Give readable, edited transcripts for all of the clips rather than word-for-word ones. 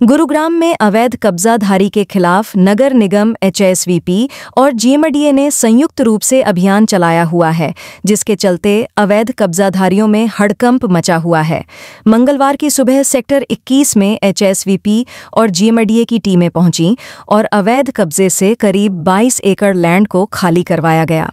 गुरुग्राम में अवैध कब्जाधारी के खिलाफ नगर निगम एचएसवीपी और जीएमडीए ने संयुक्त रूप से अभियान चलाया हुआ है, जिसके चलते अवैध कब्जाधारियों में हड़कंप मचा हुआ है। मंगलवार की सुबह सेक्टर 21 में एचएसवीपी और जीएमडीए की टीमें पहुंची और अवैध कब्जे से करीब 22 एकड़ लैंड को खाली करवाया गया।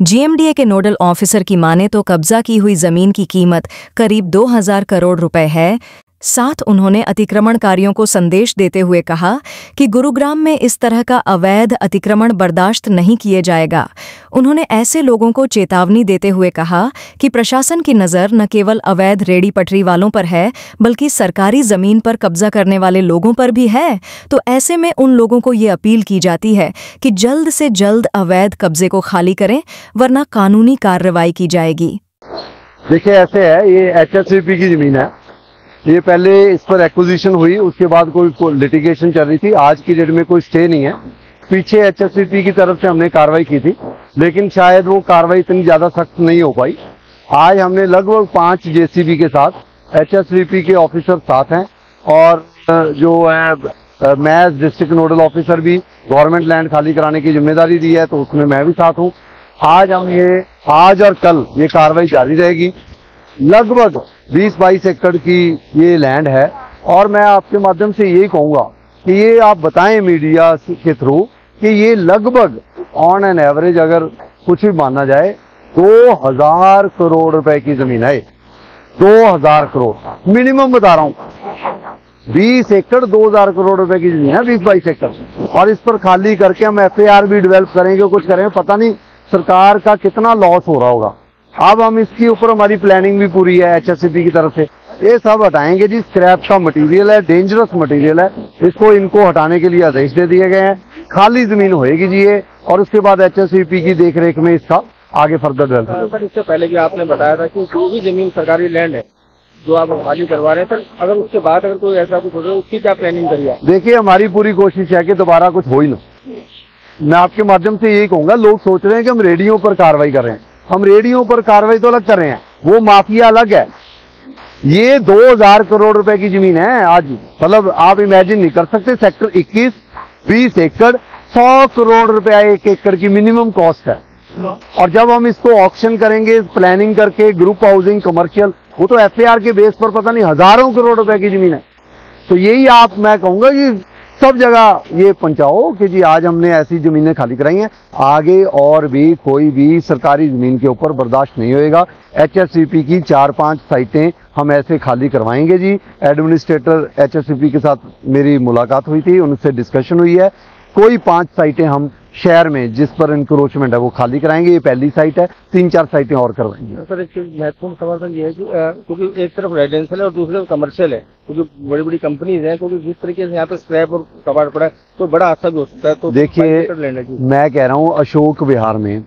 जीएमडीए के नोडल ऑफिसर की माने तो कब्जा की हुई जमीन की कीमत करीब 2000 करोड़ रुपए है। साथ उन्होंने अतिक्रमणकारियों को संदेश देते हुए कहा कि गुरुग्राम में इस तरह का अवैध अतिक्रमण बर्दाश्त नहीं किए जाएगा। उन्होंने ऐसे लोगों को चेतावनी देते हुए कहा कि प्रशासन की नज़र न केवल अवैध रेडी पटरी वालों पर है, बल्कि सरकारी ज़मीन पर कब्जा करने वाले लोगों पर भी है। तो ऐसे में उन लोगों को ये अपील की जाती है कि जल्द से जल्द अवैध कब्जे को खाली करें, वरना कानूनी कार्रवाई की जाएगी। देखिए, ऐसे है, ये एचएसवीपी की ज़मीन है। ये पहले इस पर एक्विजिशन हुई, उसके बाद कोई लिटिगेशन चल रही थी। आज की डेट में कोई स्टे नहीं है। पीछे एचएसवीपी की तरफ से हमने कार्रवाई की थी, लेकिन शायद वो कार्रवाई इतनी ज्यादा सख्त नहीं हो पाई। आज हमने लगभग 5 जेसीबी के साथ एचएसवीपी के ऑफिसर साथ हैं और जो है मैज डिस्ट्रिक्ट नोडल ऑफिसर भी गवर्नमेंट लैंड खाली कराने की जिम्मेदारी दी है, तो उसमें मैं भी साथ हूँ। आज और कल ये कार्रवाई जारी रहेगी। लगभग 20-22 एकड़ की ये लैंड है और मैं आपके माध्यम से यही कहूंगा कि ये आप बताएं मीडिया के थ्रू कि ये लगभग ऑन एन एवरेज अगर कुछ भी माना जाए 2000 करोड़ रुपए की जमीन है। 2000 करोड़ मिनिमम बता रहा हूं। 20 एकड़ 2000 करोड़ रुपए की जमीन है, 20-22 एकड़, और इस पर खाली करके हम एफआईआर भी डेवलप करेंगे, कुछ करेंगे। पता नहीं सरकार का कितना लॉस हो रहा होगा। अब हम इसके ऊपर हमारी प्लानिंग भी पूरी है एचएससीपी की तरफ से। ये सब हटाएंगे जी। स्क्रैप का मटेरियल है, डेंजरस मटेरियल है, इनको हटाने के लिए आदेश दे दिए गए हैं। खाली जमीन होएगी जी ये, और उसके बाद एचएससीपी की देखरेख में इसका आगे फर्दर डेवलपमेंट। सर, इससे पहले भी आपने बताया था कि जो भी जमीन सरकारी लैंड है जो आप खाली करवा रहे हैं, सर अगर उसके बाद अगर कोई ऐसा कुछ हो जाए, उसकी क्या प्लानिंग करिए? देखिए, हमारी पूरी कोशिश है कि दोबारा कुछ हो ही ना। मैं आपके माध्यम से यही कहूंगा, लोग सोच रहे हैं कि हम रेडियो पर कार्रवाई कर रहे हैं। हम रेडियो पर कार्रवाई तो अलग कर रहे हैं, वो माफिया अलग है। ये 2000 करोड़ रुपए की जमीन है आज। मतलब आप इमेजिन नहीं कर सकते, सेक्टर 21 20 एकड़ 100 करोड़ रुपया एक एकड़ की मिनिमम कॉस्ट है। और जब हम इसको ऑक्शन करेंगे प्लानिंग करके, ग्रुप हाउसिंग, कमर्शियल, वो तो एफआईआर के बेस पर पता नहीं हजारों करोड़ रुपए की जमीन है। तो यही मैं कहूंगा कि सब जगह ये पहुंचाओ कि जी आज हमने ऐसी जमीनें खाली कराई हैं, आगे और भी कोई भी सरकारी जमीन के ऊपर बर्दाश्त नहीं होएगा। एचएसवीपी की 4-5 साइटें हम ऐसे खाली करवाएंगे जी। एडमिनिस्ट्रेटर एचएसवीपी के साथ मेरी मुलाकात हुई थी, उनसे डिस्कशन हुई है। कोई 5 साइटें हम शहर में जिस पर इंक्रोचमेंट है वो खाली कराएंगे। ये पहली साइट है, 3-4 साइटें और करवाएंगे। सर, एक महत्वपूर्ण समर्थन ये है कि क्योंकि एक तरफ रेजिडेंशियल है और दूसरी तरफ कमर्शियल है, क्योंकि बड़ी बड़ी कंपनीज हैं, क्योंकि जिस तरीके से यहाँ पे स्क्रैप और कबाड़ पड़ा है तो बड़ा हादसा भी हो सकता है। तो देखिए, मैं कह रहा हूँ अशोक विहार में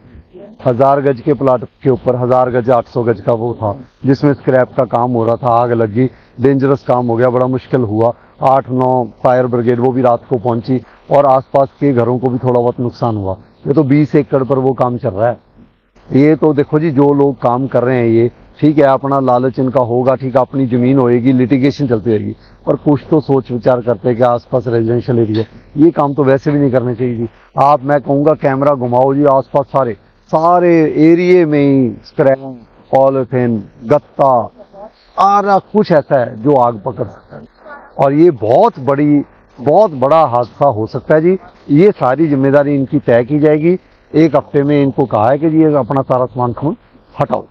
1000 गज के प्लाट के ऊपर 1000 गज 800 गज का वो था, जिसमें स्क्रैप का काम हो रहा था। आग लगी, डेंजरस काम हो गया, बड़ा मुश्किल हुआ। 8-9 फायर ब्रिगेड वो भी रात को पहुंची और आसपास के घरों को भी थोड़ा बहुत नुकसान हुआ। ये तो 20 एकड़ पर वो काम चल रहा है। ये तो देखो जी, जो लोग काम कर रहे हैं ये ठीक है, अपना लालच इनका होगा, ठीक है, अपनी जमीन होएगी, लिटिगेशन चलती रहेगी, पर कुछ तो सोच विचार करते हैं कि आसपास रेजिडेंशियल एरिया, ये काम तो वैसे भी नहीं करने चाहिए जी। मैं कहूँगा कैमरा घुमाओ जी, आसपास सारे एरिए में ही स्क्रैप, पॉलिथीन, गत्ता, सारा कुछ ऐसा है जो आग पकड़ सकता है, और ये बहुत बड़ा हादसा हो सकता है जी। ये सारी जिम्मेदारी इनकी तय की जाएगी। 1 हफ्ते में इनको कहा है कि जी अपना सारा सामान हटाओ।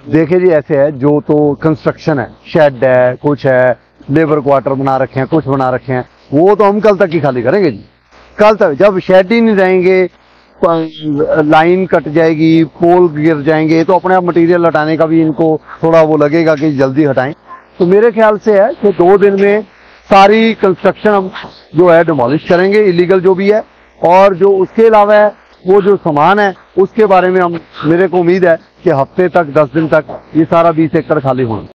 देखिए जी, ऐसे है, जो तो कंस्ट्रक्शन है, शेड है, कुछ है, लेबर क्वार्टर बना रखे हैं, कुछ बना रखे हैं, वो तो हम कल तक ही खाली करेंगे जी। कल तक जब शेड ही नहीं रहेंगे, लाइन कट जाएगी, पोल गिर जाएंगे, तो अपने आप मटेरियल हटाने का भी इनको थोड़ा वो लगेगा कि जल्दी हटाएं। तो मेरे ख्याल से है कि 2 दिन में सारी कंस्ट्रक्शन हम जो है डिमोलिश करेंगे, इलीगल जो भी है, और जो उसके अलावा है वो जो सामान है उसके बारे में मेरे को उम्मीद है कि हफ्ते तक 10 दिन तक ये सारा 20 एकड़ खाली होना।